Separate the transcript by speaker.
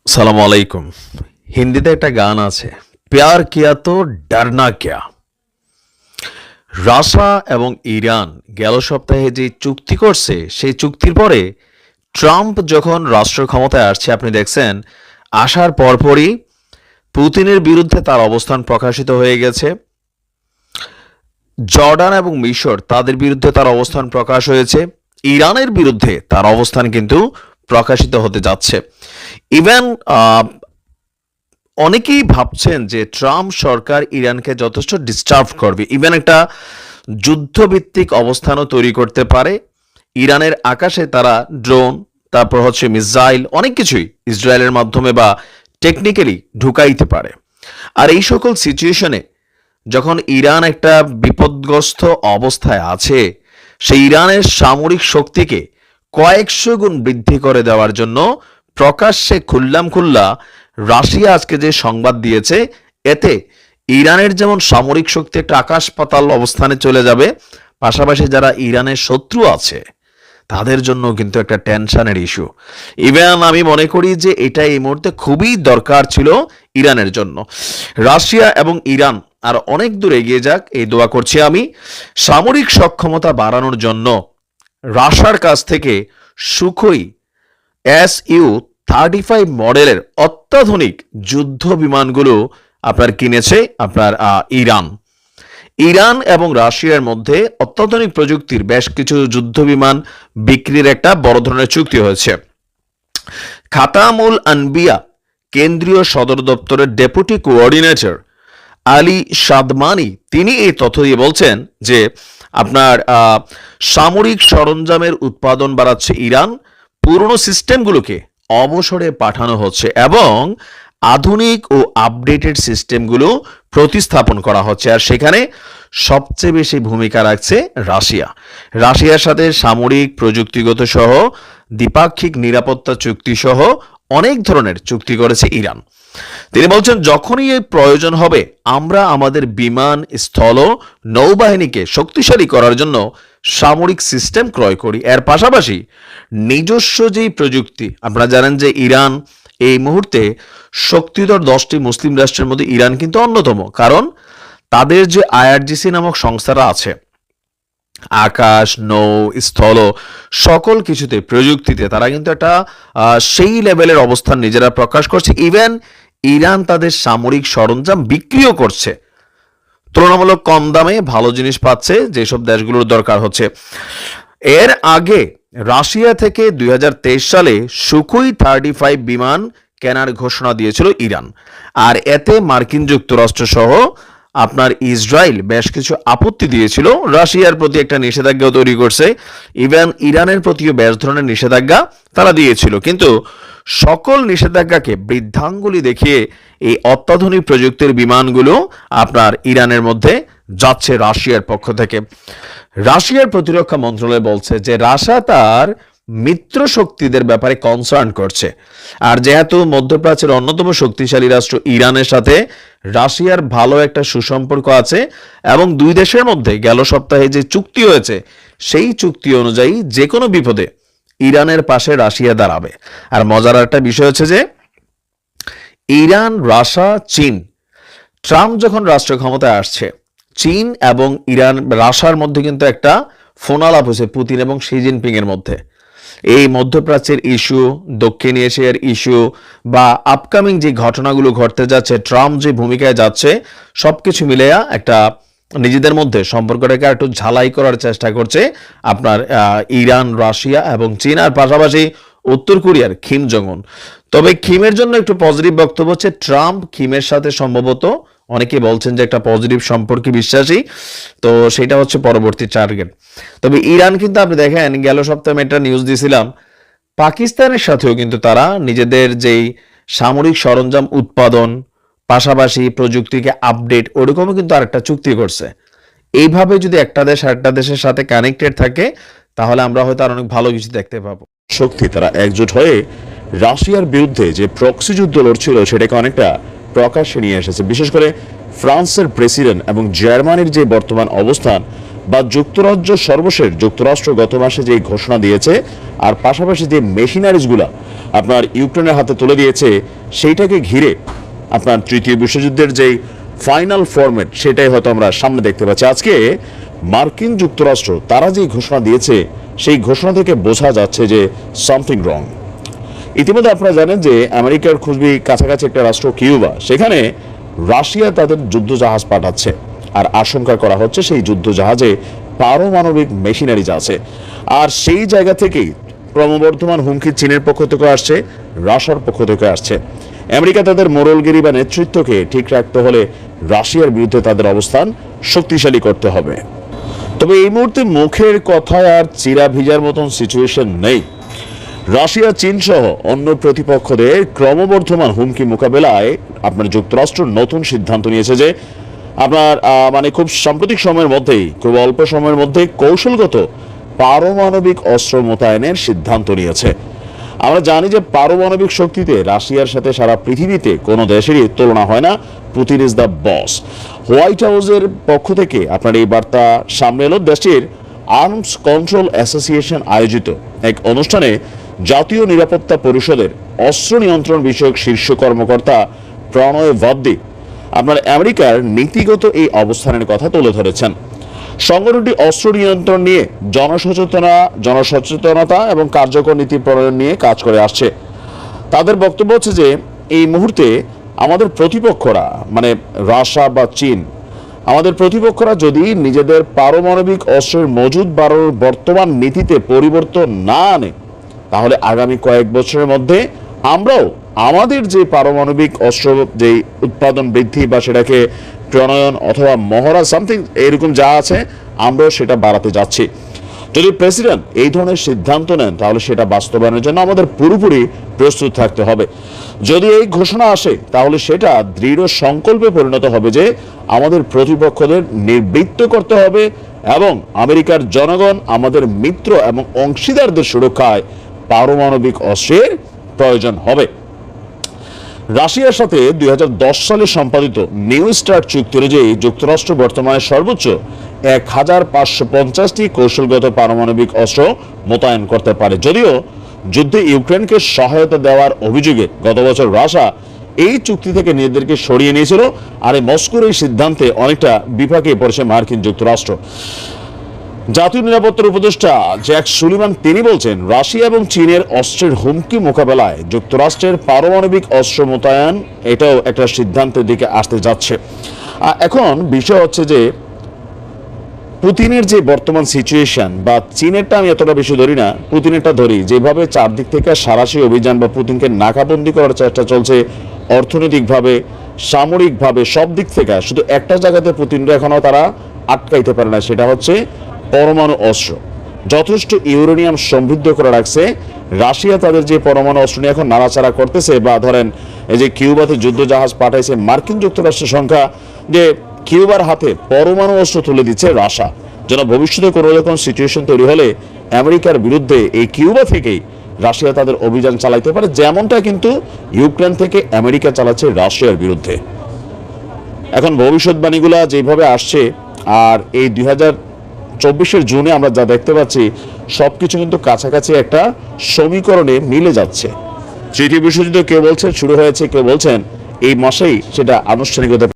Speaker 1: সালাম আলাইকুম। হিন্দিতে একটা গান আছে, প্যার কিয়া তো ডরনা ক্যা। রাশিয়া এবং ইরান গেল সপ্তাহে যে চুক্তি করছে সেই চুক্তির পরে ট্রাম্প যখন রাষ্ট্র ক্ষমতায় আসছে, আপনি দেখছেন আসার পরপরই পুতিনের বিরুদ্ধে তার অবস্থান প্রকাশিত হয়ে গেছে। জর্ডান এবং মিশর তাদের বিরুদ্ধে তার অবস্থান প্রকাশ হয়েছে। ইরানের বিরুদ্ধে তার অবস্থান কিন্তু প্রকাশিত হতে যাচ্ছে। ইভেন অনেকেই ভাবছেন যে ট্রাম্প সরকার ইরানকে যথেষ্ট ডিস্টার্ব করবে, ইভেন একটা যুদ্ধভিত্তিক অবস্থানও তৈরি করতে পারে। ইরানের আকাশে তারা ড্রোন, তারপর হচ্ছে মিসাইল, অনেক কিছুই ইসরায়েলের মাধ্যমে বা টেকনিক্যালি ঢুকাইতে পারে। আর এই সকল সিচুয়েশনে যখন ইরান একটা বিপদগ্রস্ত অবস্থায় আছে, সেই ইরানের সামরিক শক্তিকে কয়েকশো গুণ বৃদ্ধি করে দেওয়ার জন্য প্রকাশ্যে খুল্লা রাশিয়া আজকে যে সংবাদ দিয়েছে, এতে ইরানের যেমন সামরিক শক্তি একটা আকাশ পাতাল অবস্থানে চলে যাবে, পাশাপাশি যারা ইরানের শত্রু আছে তাদের জন্য কিন্তু একটা টেনশনের ইস্যু। ইভেন আমি মনে করি যে এটা এই মুহূর্তে খুবই দরকার ছিল ইরানের জন্য। রাশিয়া এবং ইরান আর অনেক দূর এগিয়ে যাক, এই দোয়া করছি আমি। সামরিক সক্ষমতা বাড়ানোর জন্য রাশিয়ার কাছ থেকে সুখোই Su-35 মডেলের অত্যাধুনিক যুদ্ধ বিমানগুলো আপনার কিনেছে ইরান। ইরান এবং রাশিয়ার মধ্যে অত্যাধুনিক প্রযুক্তির বেশ কিছু যুদ্ধ বিমান বিক্রির একটা বড় ধরনের চুক্তি হয়েছে। খাতামুল আনবিয়া কেন্দ্রীয় সদর দপ্তরের ডেপুটি কোঅর্ডিনেটর আলী সাদমানি তিনি এই তথ্য দিয়ে বলছেন যে আপনার সামরিক সরঞ্জামের উৎপাদন বাড়াচ্ছে ইরান, পুরনো সিস্টেমগুলোকে অবসরে পাঠানো হচ্ছে এবং আধুনিক ও আপডেটেড সিস্টেমগুলো প্রতিস্থাপন করা হচ্ছে। আর সেখানে সবচেয়ে বেশি ভূমিকা রাখছে রাশিয়া। রাশিয়ার সাথে সামরিক, প্রযুক্তিগত সহ দ্বিপাক্ষিক নিরাপত্তা চুক্তি সহ অনেক ধরনের চুক্তি করেছে ইরান। তিনি বলছেন, যখনই এই প্রয়োজন হবে আমরা আমাদের বিমান, স্থল, নৌবাহিনীকে শক্তিশালী করার জন্য সামরিক সিস্টেম ক্রয় করি। এর পাশাপাশি নিজস্ব যেই প্রযুক্তি, আপনারা জানেন যে ইরান এই মুহূর্তে শক্তিধর 10টি মুসলিম রাষ্ট্রের মধ্যে ইরান কিন্তু অন্যতম, কারণ তাদের যে আইআরজিসি নামক সংস্থাটা আছে, আকাশ, নৌ, স্থল সকল কিছুতে প্রযুক্তিতে তারা কিন্তু একটা সেই লেভেলের অবস্থান নিজেরা প্রকাশ করছে। ইভেন ইরান তাদের সামরিক সরঞ্জাম বিক্রিও করছে, তুলনামূলক কম দামে ভালো জিনিস পাচ্ছে যেসব দেশগুলোর দরকার হচ্ছে। এর আগে রাশিয়া থেকে 2023 সালে সুখোই 35 বিমান কেনার ঘোষণা দিয়েছিল ইরান। আর এতে মার্কিন যুক্তরাষ্ট্র সহ আপনার ইসরায়েল বেশ কিছু আপত্তি দিয়েছিল, রাশিয়ার প্রতি একটা নিষেধাজ্ঞা তৈরি করছে। ইভেন ইরানের প্রতিও বেশ ধরনের নিষেধাজ্ঞা তারা দিয়েছিল, কিন্তু সকল নিষেধাজ্ঞাকে বৃদ্ধাঙ্গুলি দেখিয়ে এই অত্যাধুনিক প্রযুক্তির বিমানগুলো আপনার ইরানের মধ্যে যাচ্ছে রাশিয়ার পক্ষ থেকে। রাশিয়ার প্রতিরক্ষা মন্ত্রণালয় বলছে যে রাশিয়া তার মিত্র শক্তিদের ব্যাপারে কনসার্ন করছে। আর যেহেতু মধ্যপ্রাচ্যের অন্যতম শক্তিশালী রাষ্ট্র ইরানের সাথে রাশিয়ার ভালো একটা সুসম্পর্ক আছে এবং দুই দেশের মধ্যে গেল সপ্তাহে যে চুক্তি হয়েছে সেই চুক্তি অনুযায়ী যে কোনো বিপদে ইরানের পাশে রাশিয়া দাঁড়াবে। আর মজার একটা বিষয় হচ্ছে যে ইরান, রাশিয়া, চীন, ট্রাম্প যখন রাষ্ট্র ক্ষমতায় আসছে, চীন এবং ইরান, রাশিয়ার মধ্যে কিন্তু একটা ফোন আলাপ হয়েছে পুতিন এবং শি জিনপিং এর মধ্যে। এই মধ্যপ্রাচ্যের ইস্যু, দক্ষিণ এশিয়ার ইস্যু বা আপকামিং যে ঘটনাগুলো ঘটতে যাচ্ছে, ট্রাম্প যে ভূমিকায় যাচ্ছে, সবকিছু মিলেয়া একটা নিজেদের মধ্যে সম্পর্কটাকে একটু ঝালাই করার চেষ্টা করছে আপনার ইরান, রাশিয়া এবং চীন, আর পাশাপাশি উত্তর কোরিয়ার কিম জং উন। তবে কিমের জন্য একটু পজিটিভ বক্তব্য হচ্ছে, ট্রাম্প কিমের সাথে সম্ভবত অনেকে বলছেন যে একটা পজিটিভ সম্পর্কে বিশ্বাসী, তো সেটা হচ্ছে পরবর্তী টার্গেট। তবে ইরান কিন্তু আপনি দেখেন গেল সপ্তাহে আমি একটা নিউজ দিয়েছিলাম, পাকিস্তানের সাথেও কিন্তু তারা নিজেদের যেই সামরিক সরঞ্জাম উৎপাদন, পাশাপাশি প্রযুক্তিকে আপডেট, ওরকমও কিন্তু আরেকটা চুক্তি করছে। এইভাবে যদি একটা দেশ আরেকটা দেশের সাথে কানেক্টেড থাকে তাহলে আমরা হয়তো আর অনেক ভালো কিছু দেখতে পাবো।
Speaker 2: শক্তি তারা একজোট হয়ে রাশিয়ার বিরুদ্ধে যে প্রক্সি যুদ্ধ লড়ছিল সেটাকে অনেকটা প্রকাশ্যে নিয়ে এসেছে। বিশেষ করে ফ্রান্সের প্রেসিডেন্ট এবং জার্মানির যে বর্তমান অবস্থান বা যুক্তরাষ্ট্র সর্বশেষ যুক্তরাষ্ট্র গত মাসে যে ঘোষণা দিয়েছে, আর পাশাপাশি যে মেশিনারিজগুলা আপনার ইউক্রেনের হাতে তুলে দিয়েছে, সেইটাকে ঘিরে আপনার তৃতীয় বিশ্বযুদ্ধের যেই ফাইনাল ফরম্যাট সেটাই হয়তো আমরা সামনে দেখতে পাচ্ছি। আজকে মার্কিন যুক্তরাষ্ট্র তারা যে ঘোষণা দিয়েছে সেই ঘোষণা থেকে বোঝা যাচ্ছে যে সামথিং রং। ইতিমধ্যে আপনারা জানেন যে আমেরিকার খুবই কাছাকাছি একটা রাষ্ট্র কিউবা, সেখানে রাশিয়া তাদের যুদ্ধ জাহাজ পাঠাচ্ছে, আর আশঙ্কা করা হচ্ছে সেই যুদ্ধ জাহাজে পারমাণবিক মেশিনারিজ আছে। আর সেই জায়গা থেকেই ক্রমবর্ধমান হুমকি চীনের পক্ষ থেকে আসছে, রাশিয়ার পক্ষ থেকে আসছে। আমেরিকা তাদের মোড়লগিরি বা নেতৃত্বকে ঠিক রাখতে হলে রাশিয়ার বিরুদ্ধে তাদের অবস্থান শক্তিশালী করতে হবে। তবে এই মুহূর্তে মুখের কথায় আর চিরা ভিজার মতন সিচুয়েশন নেই। রাশিয়া, চীন সহ অন্য প্রতিপক্ষদের ক্রমবর্ধমান হুমকি মোকাবেলায় আপনার যুক্তরাষ্ট্র নতুন সিদ্ধান্ত নিয়েছে যে আপনার মানে খুব সাম্প্রতিক সময়ের মধ্যেই, খুব অল্প সময়ের মধ্যে কৌশলগত পারমাণবিক অস্ত্র মোতায়েনের সিদ্ধান্ত নিয়েছে। আমরা জানি যে পারমাণবিক শক্তিতে রাশিয়ার সাথে সারা পৃথিবীতে কোনো দেশেরই তুলনা হয় না। Putin is the boss. White হাউসের পক্ষ থেকে আপনার এই বার্তা সামনে এলো। দেশটির আর্মস কন্ট্রোল অ্যাসোসিয়েশন আয়োজিত এক অনুষ্ঠানে জাতীয় নিরাপত্তা পরিষদের অস্ত্র নিয়ন্ত্রণ বিষয়ক শীর্ষ কর্মকর্তা প্রণয় ভাদ্দি আপনার আমেরিকার নীতিগত এই অবস্থানের কথা তুলে ধরেছেন। সংগঠনটি অস্ত্র নিয়ন্ত্রণ নিয়ে জনসচেতনতা এবং কার্যকর নীতি প্রণয়ন নিয়ে কাজ করে আসছে। তাদের বক্তব্য হচ্ছে যে এই মুহূর্তে আমাদের প্রতিপক্ষরা মানে রাশিয়া বা চীন, আমাদের প্রতিপক্ষরা যদি নিজেদের পারমাণবিক অস্ত্রের মজুদ বাড়ানোর বর্তমান নীতিতে পরিবর্তন না আনে, তাহলে আগামী কয়েক বছরের মধ্যে আমরাও আমাদের যে পারমাণবিক অস্ত্র যে উৎপাদন বৃদ্ধি বা সেটাকে প্রণয়ন অথবা মহড়া সামথিং এরকম যা আছে, আমরাও সেটা বাড়াতে যাচ্ছি। যদি প্রেসিডেন্ট এই ধরনের সিদ্ধান্ত নেন, তাহলে সেটা বাস্তবায়নের জন্য আমাদের পুরোপুরি প্রস্তুত থাকতে হবে। যদি এই ঘোষণা আসে, তাহলে সেটা দৃঢ় সংকল্পে পরিণত হবে যে আমাদের প্রতিপক্ষদের নিবৃত্ত করতে হবে এবং আমেরিকার জনগণ, আমাদের মিত্র এবং অংশীদারদের সুরক্ষায় পারমাণবিক অস্ত্রের প্রয়োজন হবে। রাশিয়ার সাথে 2010 সালে সম্পাদিত নিউ স্টার্ট চুক্তি অনুযায়ী যুক্তরাষ্ট্র বর্তমানে সর্বোচ্চ 1550টি কৌশলগত পারমাণবিক অস্ত্র মোতায়েন করতে পারে। যদিও যুদ্ধে ইউক্রেনকে সহায়তা দেওয়ার অভিযোগে গত বছর রাশিয়া এই চুক্তি থেকে নিজেদেরকে সরিয়ে নিয়েছিল, আর এই মস্কোর এই সিদ্ধান্তে অনেকটা বিপাকে পড়েছে মার্কিন যুক্তরাষ্ট্র। জাতীয় নিরাপত্তার উপদেষ্টা জ্যাক সুলিভান তিনি বলছেন, রাশিয়া এবং চীনের অস্ত্রের হুমকি মোকাবেলায় যুক্তরাষ্ট্রের পারমাণবিক অস্ত্র মোতায়েন এটাও একটা সিদ্ধান্তের দিকে আসতে যাচ্ছে। এখন বিষয় হচ্ছে যে পুতিনের যে বর্তমান সিচুয়েশন, বা চীনেরটা আমি এতটা বেশি ধরি না, পুতিনেরটা ধরি, যেভাবে চারদিক থেকে সাঁড়াশি অভিযান বা পুতিনকে নাকাবন্দি করার চেষ্টা চলছে অর্থনৈতিকভাবে, সামরিকভাবে, সব দিক থেকে। শুধু একটা জায়গাতে পুতিনরা এখনো তারা আটকাইতে পারে না, সেটা হচ্ছে পরমাণু অস্ত্র। যথেষ্ট ইউরেনিয়াম সমৃদ্ধ করে রাখছে রাশিয়া। তাদের যে পরমাণু অস্ত্র নিয়ে এখন নাড়াচাড়া করতেছে, বা ধরেন এই যে কিউবাতে যুদ্ধ জাহাজ পাঠাইছে মার্কিন যুক্তরাষ্ট্রের সংখ্যা, যে কিউবার হাতে পরমাণু অস্ত্র তুলে দিচ্ছে রাশিয়া, যেন ভবিষ্যতে কোনো রকম সিচুয়েশন তৈরি হলে আমেরিকার বিরুদ্ধে এই কিউবা থেকেই রাশিয়া তাদের অভিযান চালাইতে পারে, যেমনটা কিন্তু ইউক্রেন থেকে আমেরিকা চালাচ্ছে রাশিয়ার বিরুদ্ধে। এখন ভবিষ্যৎবাণীগুলা যেভাবে আসছে, আর এই 2024 জুনে আমরা যা দেখতে পাচ্ছি, সবকিছু কিন্তু কাছাকাছি একটা সমীকরণে মিলে যাচ্ছে। তৃতীয় বিশ্বযুদ্ধ কেউ বলছেন শুরু হয়েছে, কেউ বলছেন এই মাসেই সেটা আনুষ্ঠানিকতা